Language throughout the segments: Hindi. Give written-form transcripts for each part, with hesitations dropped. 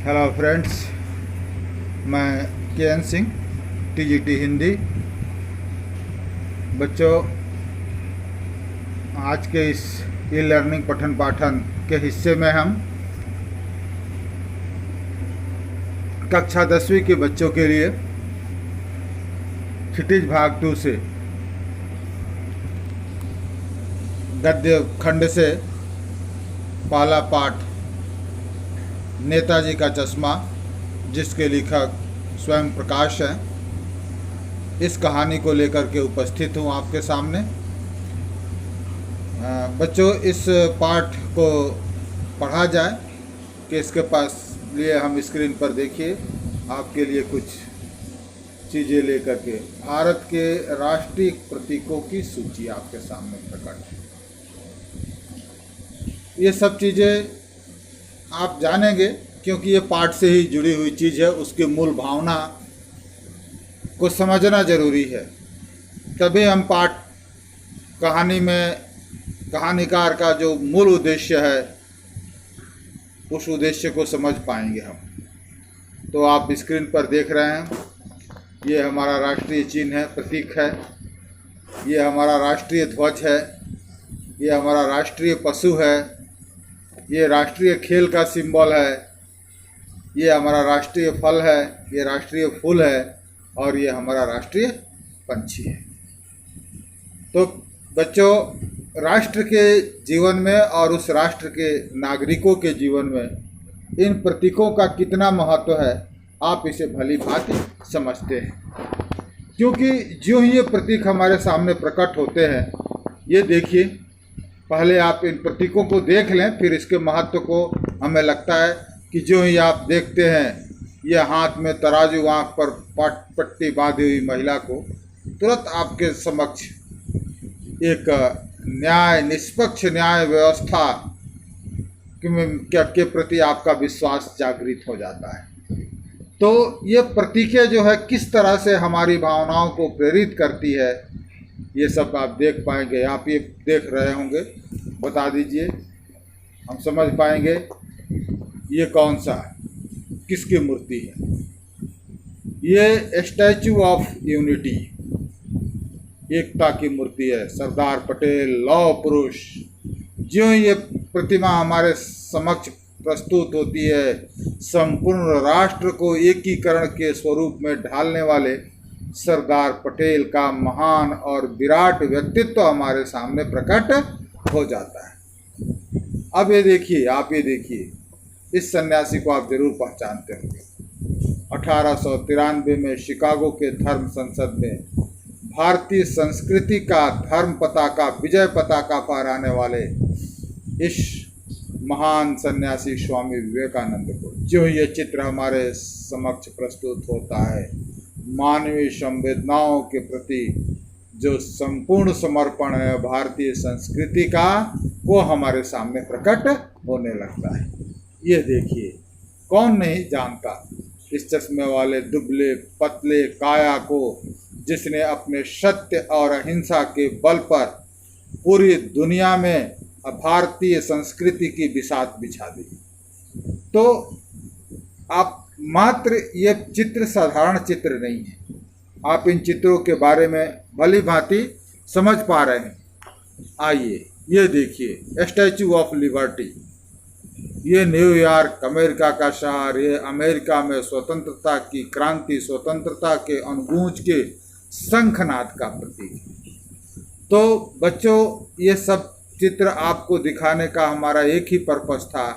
हेलो फ्रेंड्स, मैं के.एन. सिंह, टीजीटी हिंदी। बच्चों, आज के इस ई लर्निंग पठन पाठन के हिस्से में हम कक्षा 10वीं के बच्चों के लिए क्षितिज भाग 2 से गद्य खंड से पहला पाठ नेताजी का चश्मा, जिसके लेखक स्वयं प्रकाश हैं, इस कहानी को लेकर के उपस्थित हूँ आपके सामने। बच्चों, इस पाठ को पढ़ा जाए कि इसके पास लिए हम स्क्रीन पर देखिए आपके लिए कुछ चीज़ें लेकर के भारत के राष्ट्रीय प्रतीकों की सूची आपके सामने प्रकट है। ये सब चीज़ें आप जानेंगे क्योंकि ये पाठ से ही जुड़ी हुई चीज़ है। उसकी मूल भावना को समझना जरूरी है, तभी हम पाठ कहानी में कहानीकार का जो मूल उद्देश्य है उस उद्देश्य को समझ पाएंगे हम। तो आप स्क्रीन पर देख रहे हैं, ये हमारा राष्ट्रीय चिन्ह है, प्रतीक है। ये हमारा राष्ट्रीय ध्वज है। ये हमारा राष्ट्रीय पशु है। ये राष्ट्रीय खेल का सिंबल है। ये हमारा राष्ट्रीय फल है। ये राष्ट्रीय फूल है और ये हमारा राष्ट्रीय पंछी है। तो बच्चों, राष्ट्र के जीवन में और उस राष्ट्र के नागरिकों के जीवन में इन प्रतीकों का कितना महत्व है, आप इसे भली भांति समझते हैं। क्योंकि जो ही ये प्रतीक हमारे सामने प्रकट होते हैं, ये देखिए, पहले आप इन प्रतीकों को देख लें, फिर इसके महत्व को हमें लगता है कि जो ही आप देखते हैं यह हाथ में तराजू, आँख पर पट्टी बांधी हुई महिला को, तुरंत आपके समक्ष एक निष्पक्ष न्याय व्यवस्था के प्रति आपका विश्वास जागृत हो जाता है। तो ये प्रतीकें जो है किस तरह से हमारी भावनाओं को प्रेरित करती है, ये सब आप देख पाएंगे। आप ये देख रहे होंगे, बता दीजिए, हम समझ पाएंगे ये कौन सा है, किसकी मूर्ति है। ये स्टैचू ऑफ यूनिटी, एकता की मूर्ति है, सरदार पटेल, लौह पुरुष। जो ये प्रतिमा हमारे समक्ष प्रस्तुत होती है, संपूर्ण राष्ट्र को एकीकरण के स्वरूप में ढालने वाले सरदार पटेल का महान और विराट व्यक्तित्व हमारे सामने प्रकट हो जाता है। अब ये देखिए, आप ये देखिए, इस सन्यासी को आप जरूर पहचानते होंगे। 1893 में शिकागो के धर्म संसद में भारतीय संस्कृति का धर्म पताका, विजय पताका फहराने वाले इस महान सन्यासी स्वामी विवेकानंद को जो ये चित्र हमारे समक्ष प्रस्तुत होता है, मानवीय संवेदनाओं के प्रति जो संपूर्ण समर्पण है भारतीय संस्कृति का, वो हमारे सामने प्रकट होने लगता है। ये देखिए, कौन नहीं जानता इस चश्मे वाले दुबले पतले काया को, जिसने अपने सत्य और अहिंसा के बल पर पूरी दुनिया में भारतीय संस्कृति की बिसात बिछा दी। तो आप मात्र ये चित्र साधारण चित्र नहीं है, आप इन चित्रों के बारे में भली भांति समझ पा रहे हैं। आइए ये देखिए, स्टैचू ऑफ लिबर्टी, ये न्यूयॉर्क अमेरिका का शहर, ये अमेरिका में स्वतंत्रता की क्रांति, स्वतंत्रता के अनुगूंज के शंखनाद का प्रतीक है। तो बच्चों, ये सब चित्र आपको दिखाने का हमारा एक ही पर्पस था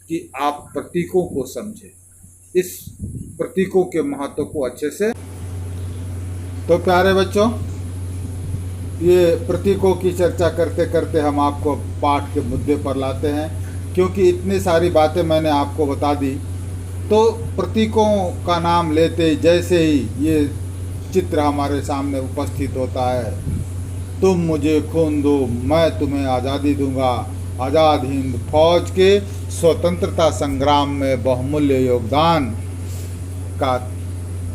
कि आप प्रतीकों को समझें, इस प्रतीकों के महत्व को अच्छे से। तो प्यारे बच्चों, ये प्रतीकों की चर्चा करते करते हम आपको पाठ के मुद्दे पर लाते हैं। क्योंकि इतनी सारी बातें मैंने आपको बता दी, तो प्रतीकों का नाम लेते ही जैसे ही ये चित्र हमारे सामने उपस्थित होता है, तुम मुझे खून दो, मैं तुम्हें आज़ादी दूंगा, आज़ाद हिंद फौज के स्वतंत्रता संग्राम में बहुमूल्य योगदान का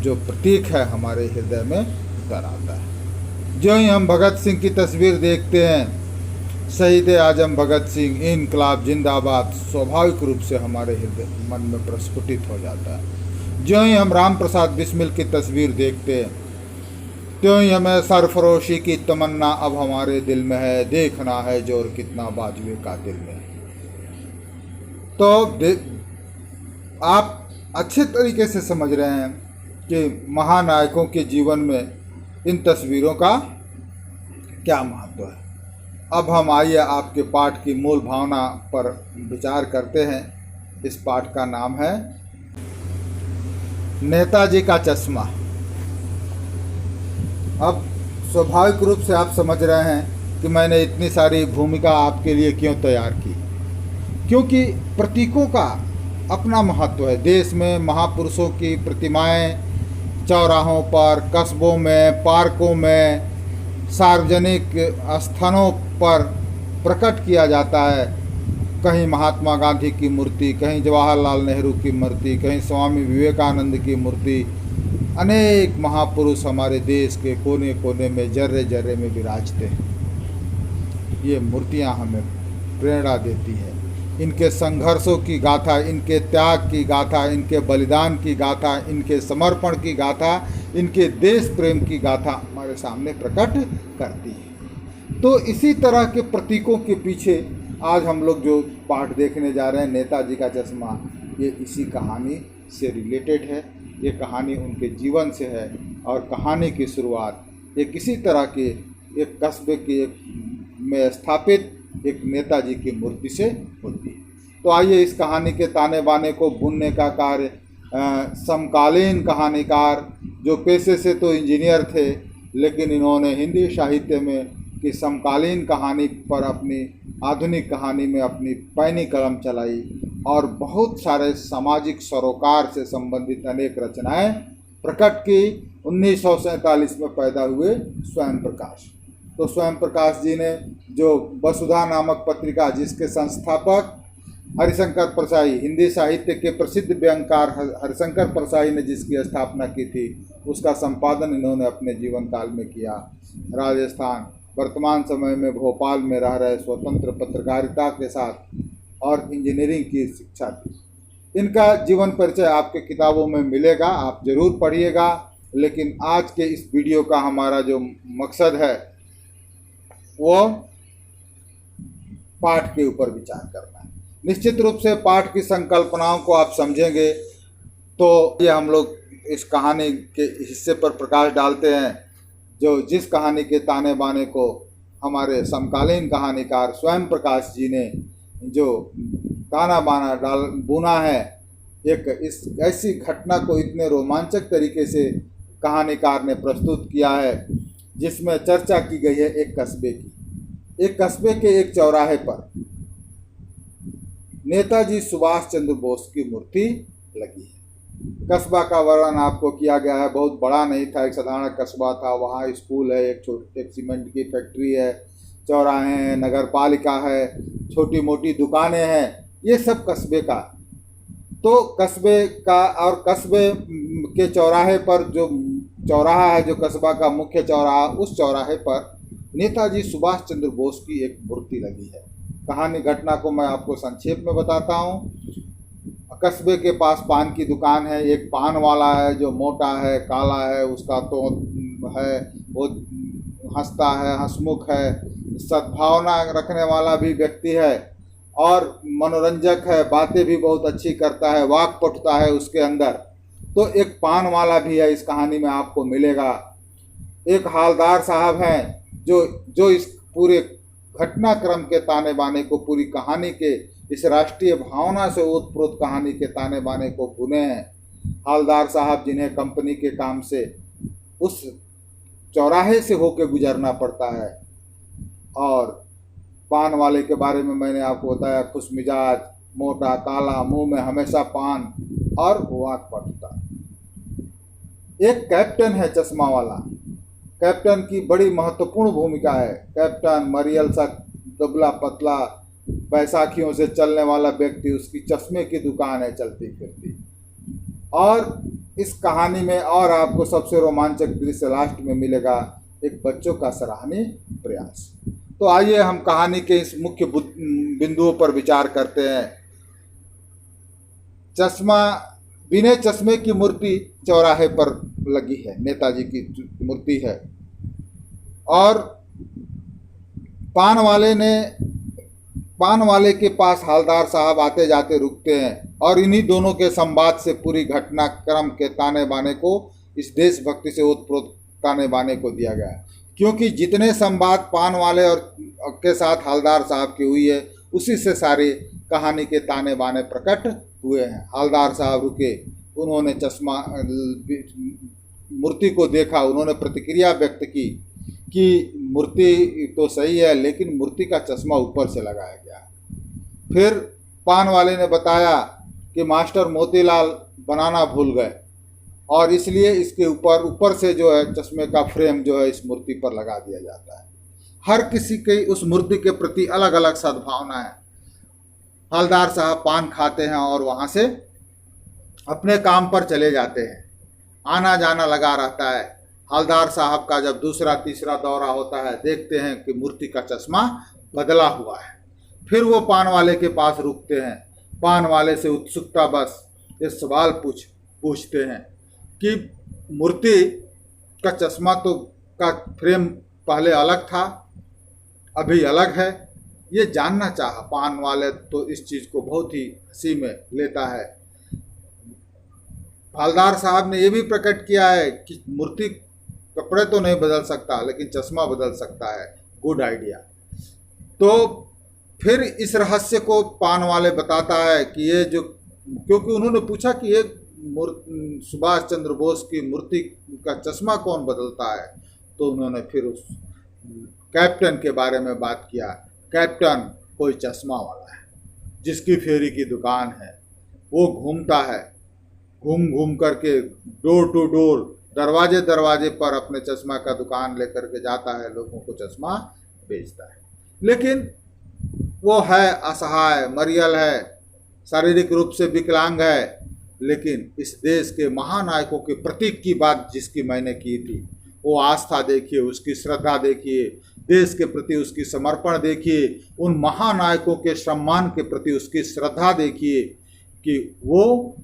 जो प्रतीक है हमारे हृदय में उतर आता है। जो ही हम भगत सिंह की तस्वीर देखते हैं शहीद आजम भगत सिंह, इनकलाब जिंदाबाद स्वाभाविक रूप से हमारे हृदय मन में प्रस्फुटित हो जाता है। ज्यों ही हम राम प्रसाद बिस्मिल की तस्वीर देखते हैं, त्यों ही हमें सरफरोशी की तमन्ना अब हमारे दिल में है, देखना है जोर कितना बाजुए का दिल में है। तो आप अच्छे तरीके से समझ रहे हैं कि महानायकों के जीवन में इन तस्वीरों का क्या महत्व है। अब हम आइए आपके पाठ की मूल भावना पर विचार करते हैं। इस पाठ का नाम है नेताजी का चश्मा। अब स्वाभाविक रूप से आप समझ रहे हैं कि मैंने इतनी सारी भूमिका आपके लिए क्यों तैयार की, क्योंकि प्रतीकों का अपना महत्व है। देश में महापुरुषों की प्रतिमाएं चौराहों पर, कस्बों में, पार्कों में, सार्वजनिक स्थानों पर प्रकट किया जाता है। कहीं महात्मा गांधी की मूर्ति, कहीं जवाहरलाल नेहरू की मूर्ति, कहीं स्वामी विवेकानंद की मूर्ति। अनेक महापुरुष हमारे देश के कोने कोने में, जर्रे जर्रे में विराजते हैं। ये मूर्तियां हमें प्रेरणा देती है। इनके संघर्षों की गाथा, इनके त्याग की गाथा, इनके बलिदान की गाथा, इनके समर्पण की गाथा, इनके देश प्रेम की गाथा हमारे सामने प्रकट करती है। तो इसी तरह के प्रतीकों के पीछे आज हम लोग जो पाठ देखने जा रहे हैं, नेताजी का चश्मा, ये इसी कहानी से रिलेटेड है। ये कहानी उनके जीवन से है और कहानी की शुरुआत एक किसी तरह के एक कस्बे के में स्थापित एक नेताजी की मूर्ति से होती है। तो आइए इस कहानी के ताने बाने को बुनने का कार्य समकालीन कहानीकार, जो पेशे से तो इंजीनियर थे, लेकिन इन्होंने हिंदी साहित्य में की समकालीन कहानी पर अपनी आधुनिक कहानी में अपनी पैनी कलम चलाई और बहुत सारे सामाजिक सरोकार से संबंधित अनेक रचनाएं प्रकट की। 1947 में पैदा हुए स्वयं प्रकाश। तो स्वयं प्रकाश जी ने जो वसुधा नामक पत्रिका, जिसके संस्थापक हरिशंकर परसाई, हिंदी साहित्य के प्रसिद्ध व्यंगकार हरिशंकर परसाई ने जिसकी स्थापना की थी, उसका संपादन इन्होंने अपने जीवन काल में किया। राजस्थान, वर्तमान समय में भोपाल में रह रहे, स्वतंत्र पत्रकारिता के साथ और इंजीनियरिंग की शिक्षा थी। इनका जीवन परिचय आपके किताबों में मिलेगा, आप जरूर पढ़िएगा। लेकिन आज के इस वीडियो का हमारा जो मकसद है वो पाठ के ऊपर विचार करना है। निश्चित रूप से पाठ की संकल्पनाओं को आप समझेंगे तो ये हम लोग इस कहानी के हिस्से पर प्रकाश डालते हैं, जो जिस कहानी के ताने बाने को हमारे समकालीन कहानीकार स्वयं प्रकाश जी ने जो ताना बाना बुना है। एक इस ऐसी घटना को इतने रोमांचक तरीके से कहानीकार ने प्रस्तुत किया है, जिसमें चर्चा की गई है एक कस्बे के एक चौराहे पर नेताजी सुभाष चंद्र बोस की मूर्ति लगी है। कस्बा का वर्णन आपको किया गया है, बहुत बड़ा नहीं था, एक साधारण कस्बा था। वहाँ स्कूल है, एक सीमेंट की फैक्ट्री है, चौराहे हैं, नगर पालिका है, छोटी मोटी दुकानें हैं, ये सब कस्बे का। तो कस्बे का और कस्बे के चौराहे पर जो चौराहा है, जो कस्बा का मुख्य चौराहा, उस चौराहे पर नेताजी सुभाष चंद्र बोस की एक मूर्ति लगी है। कहानी घटना को मैं आपको संक्षेप में बताता हूँ। कस्बे के पास पान की दुकान है। एक पान वाला है जो मोटा है, काला है, उसका तो है, वो हंसता है, हंसमुख है, सद्भावना रखने वाला भी व्यक्ति है और मनोरंजक है, बातें भी बहुत अच्छी करता है, वाक्पटुता है उसके अंदर। तो एक पान वाला भी है, इस कहानी में आपको मिलेगा। एक हालदार साहब हैं जो इस पूरे घटनाक्रम के ताने बाने को, पूरी कहानी के इस राष्ट्रीय भावना से ओतप्रोत कहानी के ताने बाने को बुने हैं। हालदार साहब जिन्हें कंपनी के काम से उस चौराहे से होकर गुजरना पड़ता है। और पान वाले के बारे में मैंने आपको बताया, खुशमिजाज, मोटा, काला, मुंह में हमेशा पान और वाक्पटुता। एक कैप्टन है चश्मा वाला। कैप्टन की बड़ी महत्वपूर्ण भूमिका है। कैप्टन मरियल सा दुबला पतला बैसाखियों से चलने वाला व्यक्ति, उसकी चश्मे की दुकान है चलती फिरती। और इस कहानी में और आपको सबसे रोमांचक दृश्य लास्ट में मिलेगा, एक बच्चों का सराहनीय प्रयास। तो आइए हम कहानी के इस मुख्य बिंदुओं पर विचार करते हैं। चश्मा, बिना चश्मे की मूर्ति चौराहे पर लगी है, नेताजी की मूर्ति है। और पान वाले के पास हवलदार साहब आते जाते रुकते हैं और इन्हीं दोनों के संवाद से पूरी घटनाक्रम के ताने बाने को, इस देशभक्ति से ओतप्रोत ताने बाने को दिया गया है। क्योंकि जितने संवाद पान वाले और के साथ हवलदार साहब की हुई है, उसी से सारी कहानी के ताने बाने प्रकट हुए हैं। हवलदार साहब रुके, उन्होंने चश्मा मूर्ति को देखा, उन्होंने प्रतिक्रिया व्यक्त की कि मूर्ति तो सही है लेकिन मूर्ति का चश्मा ऊपर से लगाया गया। फिर पान वाले ने बताया कि मास्टर मोतीलाल बनाना भूल गए और इसलिए इसके ऊपर से जो है चश्मे का फ्रेम जो है इस मूर्ति पर लगा दिया जाता है। हर किसी की उस मूर्ति के प्रति अलग अलग सद्भावना है। हवलदार साहब पान खाते हैं और वहाँ से अपने काम पर चले जाते हैं। आना जाना लगा रहता है। हवलदार साहब का जब दूसरा तीसरा दौरा होता है, देखते हैं कि मूर्ति का चश्मा बदला हुआ है। फिर वो पान वाले के पास रुकते हैं। पान वाले से उत्सुकता बस ये सवाल पूछते हैं कि मूर्ति का चश्मा तो का फ्रेम पहले अलग था, अभी अलग है। ये जानना चाहा पान वाले, तो इस चीज़ को बहुत ही हंसी में लेता है। हवलदार साहब ने यह भी प्रकट किया है कि मूर्ति कपड़े तो नहीं बदल सकता लेकिन चश्मा बदल सकता है। Good idea. तो फिर इस रहस्य को पान वाले बताता है कि ये जो, क्योंकि उन्होंने पूछा कि ये सुभाष चंद्र बोस की मूर्ति का चश्मा कौन बदलता है, तो उन्होंने फिर उस कैप्टन के बारे में बात किया। कैप्टन कोई चश्मा वाला है जिसकी फेरी की दुकान है, वो घूमता है, घूम करके डोर टू डोर, दरवाजे दरवाजे पर अपने चश्मा का दुकान लेकर के जाता है, लोगों को चश्मा बेचता है। लेकिन वो है असहाय, मरियल है, शारीरिक रूप से विकलांग है, लेकिन इस देश के महानायकों के प्रतीक की बात जिसकी मैंने की थी, वो आस्था देखिए, उसकी श्रद्धा देखिए, देश के प्रति उसकी समर्पण देखिए, उन महानायकों के सम्मान के प्रति उसकी श्रद्धा देखिए कि वो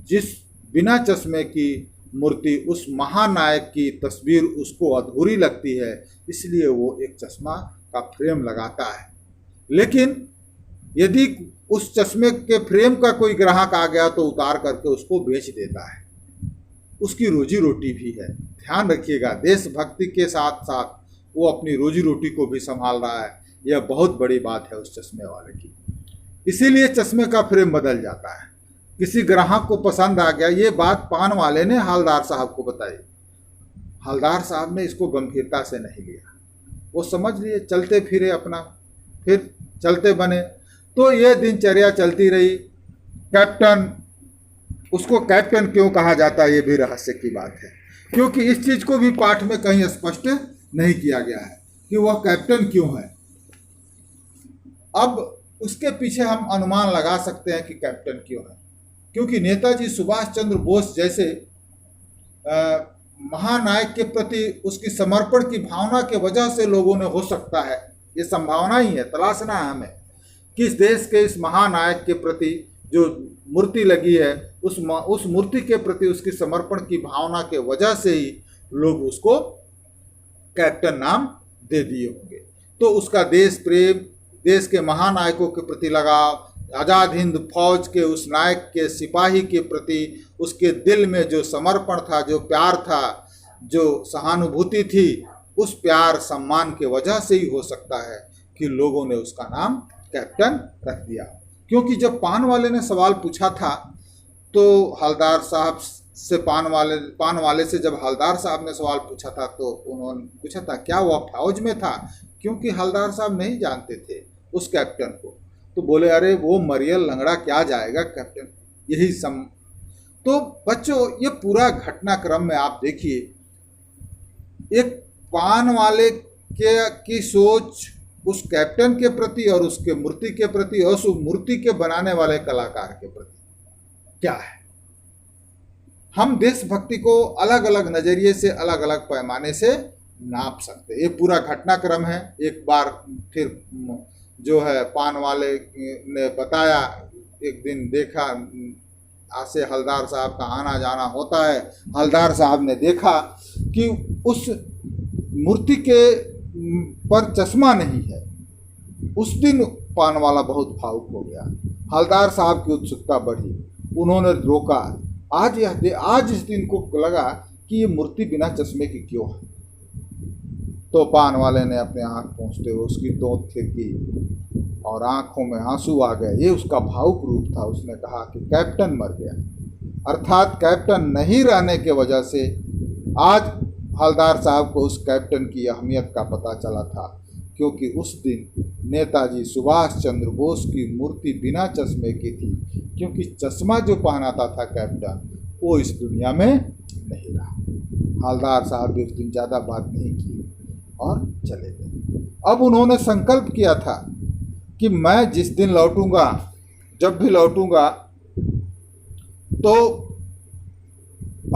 जिस बिना चश्मे की मूर्ति, उस महानायक की तस्वीर उसको अधूरी लगती है, इसलिए वो एक चश्मा का फ्रेम लगाता है। लेकिन यदि उस चश्मे के फ्रेम का कोई ग्राहक आ गया तो उतार करके उसको बेच देता है, उसकी रोजी रोटी भी है। ध्यान रखिएगा, देशभक्ति के साथ साथ वो अपनी रोजी रोटी को भी संभाल रहा है। यह बहुत बड़ी बात है उस चश्मे वाले की। इसीलिए चश्मे का फ्रेम बदल जाता है। किसी ग्राहक को पसंद आ गया, ये बात पान वाले ने हवलदार साहब को बताई। हवलदार साहब ने इसको गंभीरता से नहीं लिया, वो समझ लिए, चलते फिरे अपना, फिर चलते बने। तो ये दिनचर्या चलती रही। कैप्टन, उसको कैप्टन क्यों कहा जाता है ये भी रहस्य की बात है, क्योंकि इस चीज़ को भी पाठ में कहीं स्पष्ट नहीं किया गया है कि वह कैप्टन क्यों है। अब उसके पीछे हम अनुमान लगा सकते हैं कि कैप्टन क्यों है, क्योंकि नेताजी सुभाष चंद्र बोस जैसे महानायक के प्रति उसकी समर्पण की भावना के वजह से लोगों ने, हो सकता है, ये संभावना ही है, तलाशना है हमें, कि इस देश के इस महानायक के प्रति जो मूर्ति लगी है, उस मूर्ति के प्रति उसकी समर्पण की भावना के वजह से ही लोग उसको कैप्टन नाम दे दिए होंगे। तो उसका देश प्रेम, देश के महानायकों के प्रति लगाव, आज़ाद हिंद फौज के उस नायक के, सिपाही के प्रति उसके दिल में जो समर्पण था, जो प्यार था, जो सहानुभूति थी, उस प्यार सम्मान के वजह से ही हो सकता है कि लोगों ने उसका नाम कैप्टन रख दिया। क्योंकि जब पान वाले ने सवाल पूछा था तो हवलदार साहब से, पान वाले से जब हवलदार साहब ने सवाल पूछा था तो उन्होंने पूछा था क्या वह फौज में था, क्योंकि हवलदार साहब नहीं जानते थे उस कैप्टन को। तो बोले अरे वो मरियल लंगड़ा क्या जाएगा कैप्टन, यही तो बच्चों ये पूरा घटनाक्रम में आप देखिए, एक पान वाले की सोच उस कैप्टन के प्रति और उसके मूर्ति के प्रति और उस मूर्ति के बनाने वाले कलाकार के प्रति क्या है। हम देशभक्ति को अलग अलग नज़रिए से, अलग अलग पैमाने से नाप सकते। ये पूरा घटनाक्रम है। एक बार फिर जो है पान वाले ने बताया, एक दिन देखा आज से हलदार साहब का आना जाना होता है। हलदार साहब ने देखा कि उस मूर्ति के पर चश्मा नहीं है। उस दिन पान वाला बहुत भावुक हो गया। हलदार साहब की उत्सुकता बढ़ी, उन्होंने रोका। आज इस दिन को लगा कि ये मूर्ति बिना चश्मे की क्यों है। तो पान वाले ने अपने आँख पहुँचते हुए उसकी तोंद फेंकी और आंखों में आंसू आ गए। ये उसका भावुक रूप था। उसने कहा कि कैप्टन मर गया, अर्थात कैप्टन नहीं रहने के वजह से आज हलदार साहब को उस कैप्टन की अहमियत का पता चला था, क्योंकि उस दिन नेताजी सुभाष चंद्र बोस की मूर्ति बिना चश्मे की थी, क्योंकि चश्मा जो पहनाता था कैप्टन वो इस दुनिया में नहीं रहा। हलदार साहब भी उस दिन ज़्यादा बात नहीं की और चले गए। अब उन्होंने संकल्प किया था कि मैं जिस दिन लौटूंगा, जब भी लौटूंगा, तो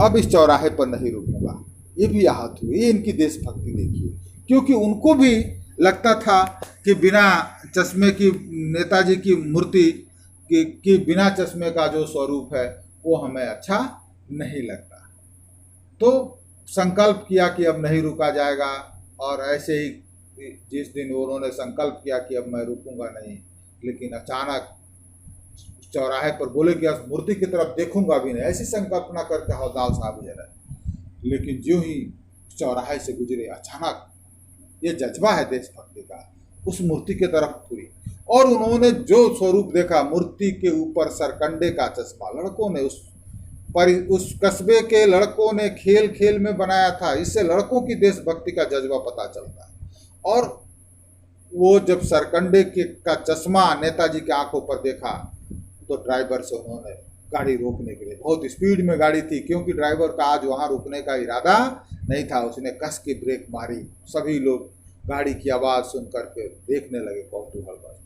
अब इस चौराहे पर नहीं रुकूंगा। ये भी आहत हुए। ये इनकी देशभक्ति देखिए, क्योंकि उनको भी लगता था कि बिना चश्मे की नेताजी की मूर्ति की बिना चश्मे का जो स्वरूप है वो हमें अच्छा नहीं लगता। तो संकल्प किया कि अब नहीं रुका जाएगा, और ऐसे ही जिस दिन उन्होंने संकल्प किया कि अब मैं रुकूंगा नहीं, लेकिन अचानक चौराहे पर बोले कि उस मूर्ति की तरफ देखूंगा भी नहीं, ऐसी संकल्पना करके हवलदार साहब गुजरे। लेकिन जो ही चौराहे से गुजरे, अचानक ये जज्बा है देशभक्ति का, उस मूर्ति की तरफ घूरी और उन्होंने जो स्वरूप देखा, मूर्ति के ऊपर सरकंडे का चश्मा। लड़कों ने उस कस्बे के लड़कों ने खेल खेल में बनाया था। इससे लड़कों की देशभक्ति का जज्बा पता चलता है। और वो जब सरकंडे का चश्मा नेताजी की आंखों पर देखा, तो ड्राइवर से उन्होंने गाड़ी रोकने के लिए, बहुत स्पीड में गाड़ी थी, क्योंकि ड्राइवर का आज वहाँ रुकने का इरादा नहीं था, उसने कस के ब्रेक मारी। सभी लोग गाड़ी की आवाज़ सुन करके देखने लगे कौतूहल बस।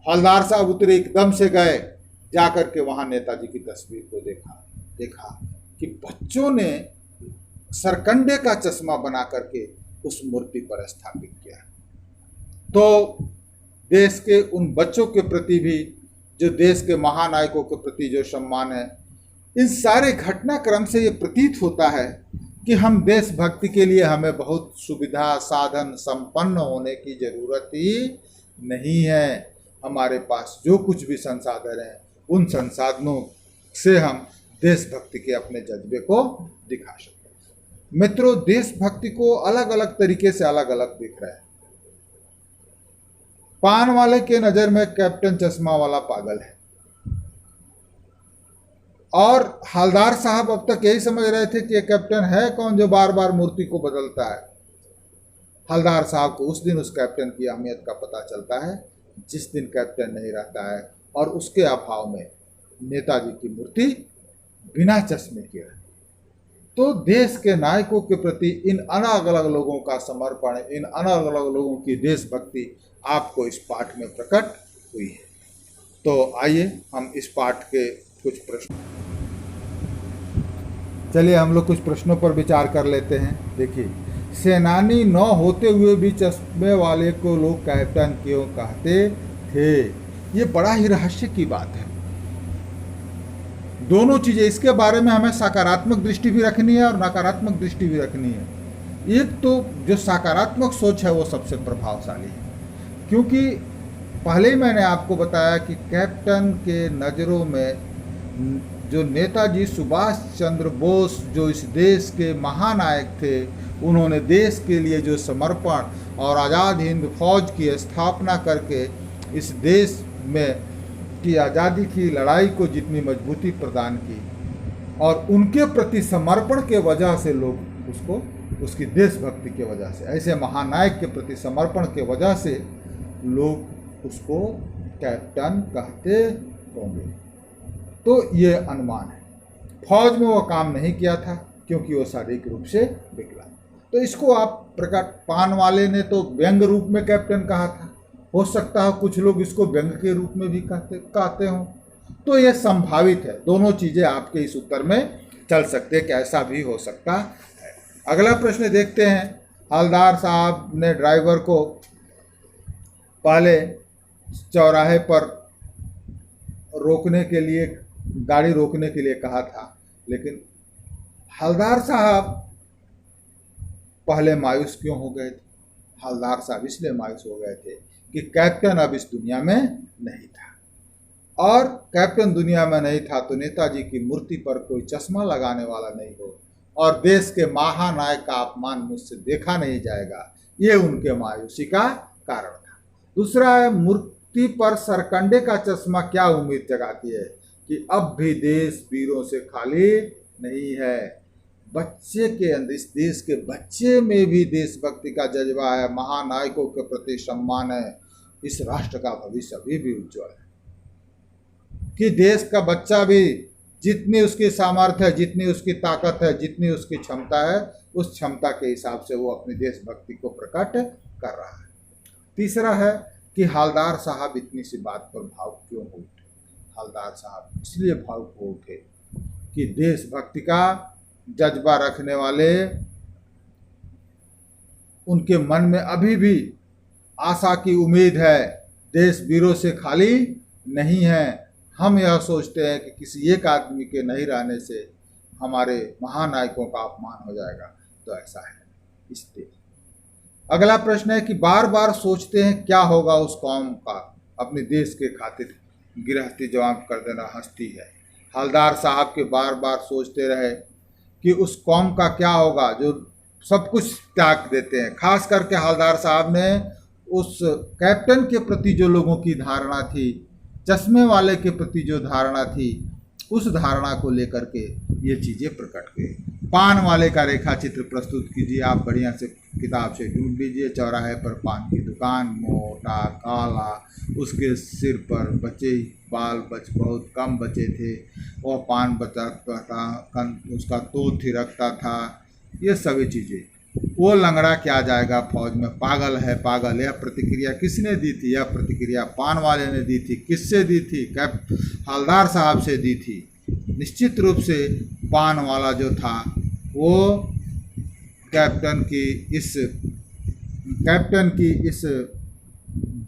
हवलदार साहब उतरे, एकदम से गए, जा कर के वहाँ नेताजी की तस्वीर को देखा कि बच्चों ने सरकंडे का चश्मा बना करके उस मूर्ति पर स्थापित किया। तो देश के उन बच्चों के प्रति भी, जो देश के महानायकों के प्रति जो सम्मान है, इन सारे घटनाक्रम से ये प्रतीत होता है कि हम देशभक्ति के लिए हमें बहुत सुविधा साधन संपन्न होने की जरूरत ही नहीं है। हमारे पास जो कुछ भी संसाधन है, उन संसाधनों से हम देशभक्ति के अपने जज्बे को दिखा सकते हैं। मित्रों, देशभक्ति को अलग अलग तरीके से अलग अलग दिख रहा है। पान वाले के नज़र में कैप्टन चश्मा वाला पागल है, और हवलदार साहब अब तक यही समझ रहे थे कि ये कैप्टन है कौन जो बार बार मूर्ति को बदलता है। हवलदार साहब को उस दिन उस कैप्टन की अहमियत का पता चलता है जिस दिन कैप्टन नहीं रहता है, और उसके अभाव में नेताजी की मूर्ति बिना चश्मे के है। तो देश के नायकों के प्रति इन अलग अलग लोगों का समर्पण, इन अलग अलग लोगों की देशभक्ति आपको इस पाठ में प्रकट हुई है। तो आइए हम इस पाठ के कुछ प्रश्न, चलिए हम लोग कुछ प्रश्नों पर विचार कर लेते हैं। देखिए, सेनानी न होते हुए भी चश्मे वाले को लोग कैप्टन क्यों कहते थे? ये बड़ा ही रहस्य की बात है। दोनों चीज़ें, इसके बारे में हमें सकारात्मक दृष्टि भी रखनी है और नकारात्मक दृष्टि भी रखनी है। एक तो जो सकारात्मक सोच है वो सबसे प्रभावशाली है, क्योंकि पहले ही मैंने आपको बताया कि कैप्टन के नज़रों में जो नेताजी सुभाष चंद्र बोस, जो इस देश के महानायक थे, उन्होंने देश के लिए जो समर्पण और आज़ाद हिंद फौज की स्थापना करके इस देश में की आज़ादी की लड़ाई को जितनी मजबूती प्रदान की, और उनके प्रति समर्पण के वजह से लोग उसको, उसकी देशभक्ति के वजह से, ऐसे महानायक के प्रति समर्पण के वजह से लोग उसको कैप्टन कहते होंगे। तो ये अनुमान है। फौज में वो काम नहीं किया था क्योंकि वो शारीरिक रूप से विकलांग। तो इसको आप प्रकट, पान वाले ने तो व्यंग रूप में कैप्टन कहा था, हो सकता है कुछ लोग इसको व्यंग के रूप में भी कहते हों। तो ये संभावित है, दोनों चीज़ें आपके इस उत्तर में चल सकते हैं कि ऐसा भी हो सकता है। अगला प्रश्न देखते हैं हवलदार साहब ने ड्राइवर को पहले चौराहे पर रोकने के लिए, गाड़ी रोकने के लिए कहा था, लेकिन हवलदार साहब पहले मायूस क्यों हो गए थे? हवलदार साहब इसलिए मायूस हो गए थे कि कैप्टन अब इस दुनिया में नहीं था, और कैप्टन दुनिया में नहीं था तो नेताजी की मूर्ति पर कोई चश्मा लगाने वाला नहीं हो, और देश के महानायक का अपमान मुझसे देखा नहीं जाएगा, ये उनके मायूसी का कारण था। दूसरा है, मूर्ति पर सरकंडे का चश्मा क्या उम्मीद जगाती है कि अब भी देश वीरों से खाली नहीं है। बच्चे के अंदर, इस देश के बच्चे में भी देशभक्ति का जज्बा है, महानायकों के प्रति सम्मान है। इस राष्ट्र का भविष्य अभी भी उज्जवल है कि देश का बच्चा भी जितनी उसकी सामर्थ्य है, जितनी उसकी ताकत है, जितनी उसकी क्षमता है, उस क्षमता के हिसाब से वो अपनी देशभक्ति को प्रकट कर रहा है। तीसरा है कि हवलदार साहब इतनी सी बात पर भावुक क्यों हो उठे? हवलदार साहब इसलिए भावुक हो उठे कि देशभक्ति का जज्बा रखने वाले, उनके मन में अभी भी आशा की उम्मीद है, देश वीरों से खाली नहीं है। हम यह सोचते हैं कि किसी एक आदमी के नहीं रहने से हमारे महानायकों का अपमान हो जाएगा, तो ऐसा है इसलिए। अगला प्रश्न है कि बार बार सोचते हैं क्या होगा उस कौम का, अपने देश के खातिर गिरहस्ती जवाब कर देना हस्ती है। हवलदार साहब के बार बार सोचते रहे कि उस कौम का क्या होगा जो सब कुछ त्याग देते हैं। खास करके हवलदार साहब ने उस कैप्टन के प्रति जो लोगों की धारणा थी, चश्मे वाले के प्रति जो धारणा थी, उस धारणा को लेकर के ये चीज़ें प्रकट हुई। पान वाले का रेखा चित्र प्रस्तुत कीजिए, आप बढ़िया से किताब से ढूंढ लीजिए। चौराहे पर पान की दुकान, मोटा काला, उसके सिर पर बचे बाल बहुत कम बचे थे, वह पान बचाता था, उसका तोत ही रखता था, ये सभी चीज़ें। वो लंगड़ा क्या जाएगा फौज में, पागल है पागल। यह प्रतिक्रिया किसने दी थी? यह प्रतिक्रिया पान वाले ने दी थी। किससे दी थी? हवलदार साहब से दी थी। निश्चित रूप से पान वाला जो था वो कैप्टन की इस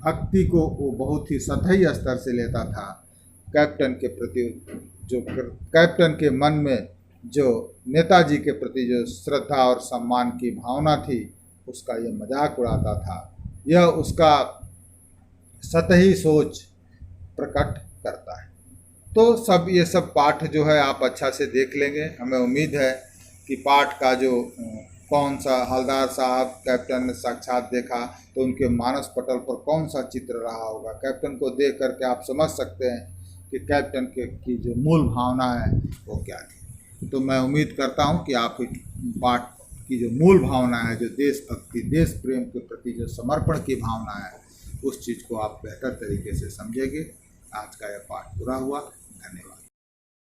भक्ति को वो बहुत ही सतही स्तर से लेता था। कैप्टन के प्रति जो, कैप्टन के मन में जो नेताजी के प्रति जो श्रद्धा और सम्मान की भावना थी, उसका ये मजाक उड़ाता था। यह उसका सतही सोच प्रकट करता है। तो ये सब पाठ जो है आप अच्छा से देख लेंगे। हमें उम्मीद है कि पाठ का जो कौन सा हवलदार साहब कैप्टन ने साक्षात देखा, तो उनके मानस पटल पर कौन सा चित्र रहा होगा। कैप्टन को देख करके आप समझ सकते हैं कि कैप्टन की जो मूल भावना है वो क्या थी। तो मैं उम्मीद करता हूं कि आप पाठ की जो मूल भावना है, जो देशभक्ति, देश प्रेम के प्रति जो समर्पण की भावना है, उस चीज़ को आप बेहतर तरीके से समझेंगे। आज का यह पाठ पूरा हुआ। धन्यवाद।